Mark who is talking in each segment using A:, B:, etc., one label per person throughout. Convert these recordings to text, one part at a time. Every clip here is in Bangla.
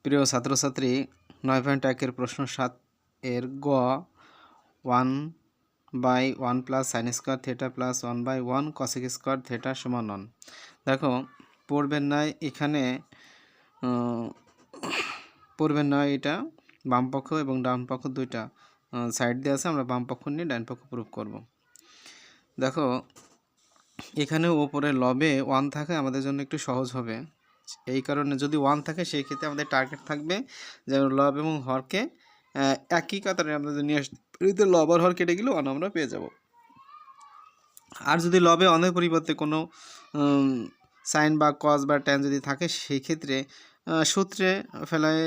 A: প্রিয় ছাত্রছাত্রী 9.1 প্রশ্ন 7 এর গ 1/1 plus sine square theta plus 1/1 cosec square theta সমান 1। দেখো পূর্বের ন্যায় এখানে পূর্বের ন্যায় এটা বাম পক্ষ এবং ডান পক্ষ দুইটা সাইড দিয়ে আছে, আমরা বাম পক্ষ নিয়ে ডান পক্ষ প্রুফ করব। দেখো এখানে উপরে লবে 1 থাকে আমাদের জন্য একটু সহজ হবে, এই কারণে যদি 1 থাকে সেই ক্ষেত্রে আমাদের টার্গেট থাকবে যে লব এবং হরকে একই কাতারে আমরা যদি নিয়ে আসতে লব আর হর কেটে গেলে 1 আমরা পেয়ে যাব। আর যদি লবে অনেক পরিবর্তে কোনো সাইন বা কস বা ট্যান যদি থাকে সেই ক্ষেত্রে সূত্রে ফেলায়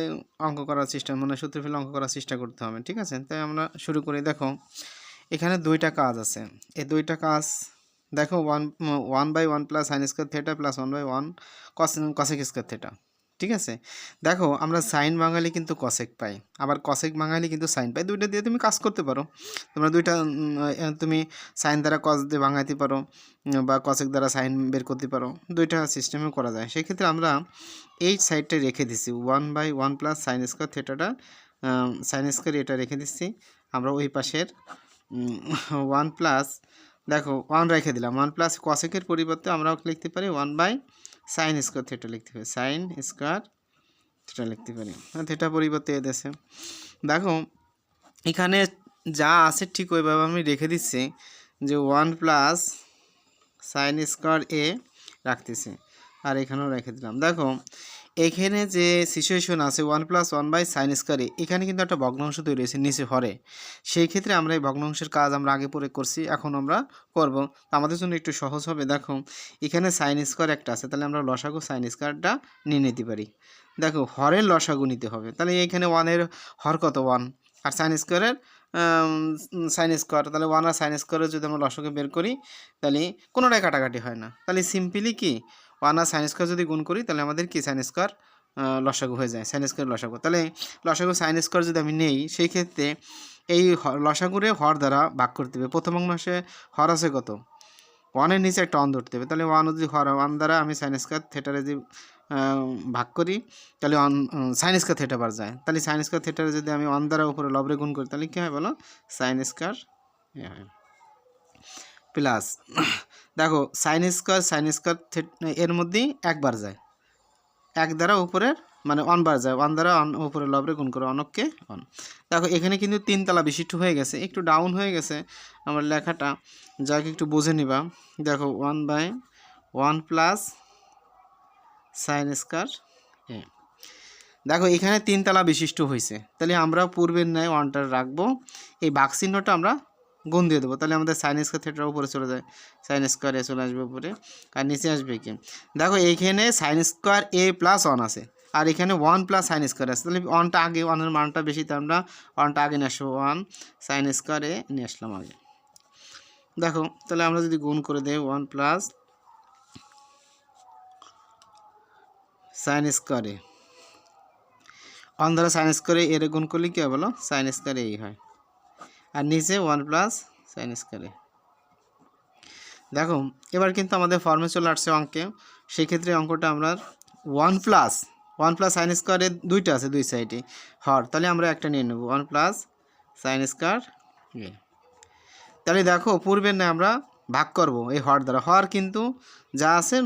A: অঙ্ক করার চেষ্টা সূত্রে ফেলে অঙ্ক করার চেষ্টা করতে হবে, ঠিক আছে? তাই আমরা শুরু করি। দেখো এখানে দুইটা কাজ আছে, এই দুইটা কাজ দেখো 1/1 plus sine square theta plus 1/1 cosec square theta, ঠিক আছে? দেখো আমরা সাইন বাঙালি কিন্তু কসেক পাই, আবার কসেক বাঙালি কিন্তু সাইন পাই। দুইটা দিয়ে তুমি কাজ করতে পারো, তোমরা দুইটা তুমি সাইন দ্বারা কস দিয়ে ভাঙাইতে পারো বা কসেক দ্বারা সাইন বের করতে পারো, দুইটা সিস্টেমে করা যায়। সেক্ষেত্রে আমরা এই সাইডটা রেখে দিচ্ছি 1/1 প্লাস সাইন স্কোয়ার থেটাটা সাইন স্কোয়ার এটা রেখে দিচ্ছি। আমরা ওই পাশের 1 প্লাস দেখো 1 রেখে দিলাম, 1 প্লাস কসেকের পরিবর্তে আমরা লিখতে পারি 1/সাইন স্কোয়ার থেটা লিখতে পারি, সাইন স্কোয়ার থেটা লিখতে পারি, থেটা পরিবর্তে এদেশে। দেখো এখানে যা আছে ঠিক ওইভাবে আমি রেখে দিচ্ছি যে 1 প্লাস সাইন স্কোয়ার এ রাখতেছি, আর এখানেও রেখে দিলাম। দেখো এখানে যে সিচুয়েশন আছে 1 প্লাস 1/সাইন স্কোয়ার এ, এখানে কিন্তু একটা ভগ্নাংশ তৈরি হয়েছে নিচে হরে, সেই ক্ষেত্রে আমরা এই ভগ্নাংশের কাজ আমরা আগে পরে করছি, এখন আমরা করব, আমাদের জন্য একটু সহজ হবে। দেখো এখানে সাইন স্কোয়ার একটা আছে, তাহলে আমরা লসাগু সাইন স্কোয়ারটা নিয়ে নিতে পারি। দেখো হরের লসাগু নিতে হবে, তাহলে এখানে 1-এর হর কত 1, আর সাইন স্কোয়ারের সাইন স্কোয়ার, তাহলে 1 আর সাইন স্কোয়ারের যদি আমরা লসাগু বের করি তাহলে কোনোটাই কাটাকাটি হয় না, তাহলে সিম্পলি কি 1 আর সাইন স্কোয়ার যদি গুণ করি তাহলে আমাদের কি সাইন স্কোয়ার লসাগু হয়ে যায়, সাইন স্কোয়ার লসাগু। তাহলে লসাগু সাইন স্কোয়ার যদি আমি নেই সেই ক্ষেত্রে এই লসাগুরে হর দ্বারা ভাগ করতে হবে। প্রথম অংশে হর আছে কত 1-এর নিচে একটা 1 ধরতে হবে, তাহলে 1 যদি হর 1 দ্বারা আমি সাইন স্কোয়ার থেটারে যদি ভাগ করি তাহলে সাইন স্কোয়ার থেটা বার যায়, তাহলে সাইন স্কোয়ার থেটারে যদি আমি 1 দ্বারা উপরে লবরে গুণ করি তাহলে কী হয় বলো, সাইন স্কোয়ার প্লাস দেখো সাইন স্কোয়ার এর মধ্যেই একবার যায়, এক দ্বারা উপরের 1 বার যায়, 1 দ্বারা উপরে লবরে গুণ করে অনককে 1। দেখো এখানে কিন্তু 3 তলা বিশিষ্ট হয়ে গেছে, একটু ডাউন হয়ে গেছে আমার লেখাটা, যাকে একটু বুঝে নিবা। দেখো 1/1 প্লাস সাইন স্কোয়ার এ, দেখো এখানে 3 তলা বিশিষ্ট হয়েছে, তাহলে আমরা পূর্বের ন্যায় 1টা রাখবো, এই ভাগ চিহ্নটা আমরা গুণ দিয়ে দেবো, তাহলে আমাদের সাইন স্কোয়ার থেটার উপরে চলে যায়, সাইন স্কোয়ার এ চলে আসবে উপরে, আর নিচে আসবে কি দেখো এইখানে সাইন স্কোয়ার এ প্লাস 1 আছে, আর এখানে 1 প্লাস সাইন স্কোয়ার আছে, তাহলে 1টা আগে, 1-এর মানটা বেশি, তাই আমরা 1টা আগে নিয়ে আসবো, 1 সাইন স্কোয়ার এ নিয়ে আসলাম আগে। দেখো তাহলে আমরা যদি গুণ করে দেই 1 প্লাস সাইন স্কোয়ার এ, 1 দ্বারা সাইন স্কোয়ার এর গুণ করলে কী হয় বলো, সাইন স্কোয়ার এই হয়, আর নিচে 1 প্লাস সাইন স্কোয়ার এ। দেখো এবার কিন্তু আমাদের ফর্মে চলে আসছে অঙ্কে, সেই ক্ষেত্রে অঙ্কটা আমরা 1 প্লাস সাইন স্কোয়ারের দুইটা আছে দুই সাইডে হর, তাহলে আমরা একটা নিয়ে নেব 1 প্লাস সাইন স্কোয়ার এ। তাহলে দেখো পূর্বের না আমরা ভাগ করব এই হর দ্বারা, হর কিন্তু যা আছে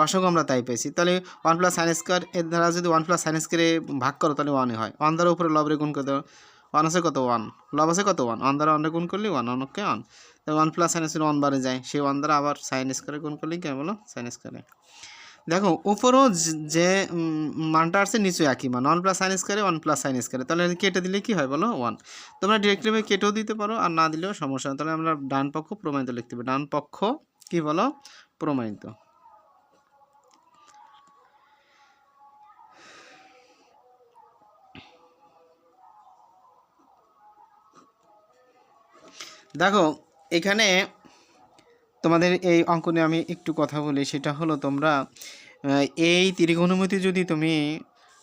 A: লসাগু আমরা তাই পেয়েছি, তাহলে 1 প্লাস সাইন স্কোয়ার এর দ্বারা যদি 1 প্লাস সাইন স্কোয়ারে ভাগ করো তাহলে 1 হয়, 1 দ্বারা উপরে লবরে গুণ করে দেবো, 1 আছে কত 1, লব আছে কত 1, 1 দ্বারা 1 গুণ করলে 1 অনকে 1, তাহলে 1 প্লাস সাইন স্কোয়ার 1 বারে যায়, সেই 1 দ্বারা আবার সাইন স্কোয়ারে গুণ করলে কী বলো, সাইন স্কোয়ারে। দেখো উপরও যে মানটা আসছে নিচে একই মান, 1 প্লাস সাইন স্কোয়ারে 1 প্লাস সাইন স্কোয়ারে, তাহলে কেটে দিলে কি হয় বলো 1, তোমরা ডিরেক্টলি কেটেও দিতে পারো আর না দিলেও সমস্যা, তাহলে আমরা ডান পক্ষ প্রমাণিত লিখতে পারি, ডান পক্ষ কি বলো প্রমাণিত। দেখো এখানে তোমাদের এই অঙ্ক নিয়ে আমি একটু কথা বলি, সেটা হলো তোমরা এই ত্রিকোণমিতি যদি তুমি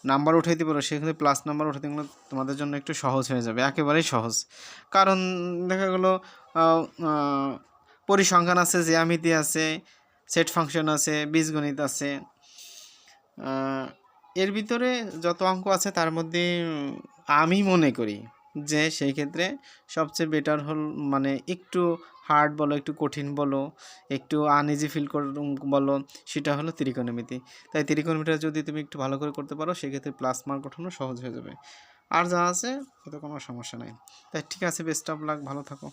A: নাম্বার উঠাইতে পারো সেক্ষেত্রে প্লাস নাম্বার উঠাতে গেলে তোমাদের জন্য একটু সহজ হয়ে যাবে, একেবারেই সহজ। কারণ দেখা গেলো পরিসংখ্যান আছে, জ্যামিতি আছে, সেট ফাংশন আছে, বীজগণিত আছে, এর ভিতরে যত অঙ্ক আছে তার মধ্যে আমি মনে করি যে সেই ক্ষেত্রে সবচেয়ে বেটার হল মানে একটু হার্ড বলো, একটু কঠিন বলো, একটু আনইজি ফিল বলো, সেটা হলো ত্রিকোণমিতি। তাই ত্রিকোণমিতিটা যদি তুমি একটু ভালো করে করতে পারো সেক্ষেত্রে প্লাস মার্ক ওঠানো সহজ হয়ে যাবে। আর যা আছে এতে কোনো সমস্যা নাই। তাই ঠিক আছে, বেস্ট অফ লাক, ভালো থাকো।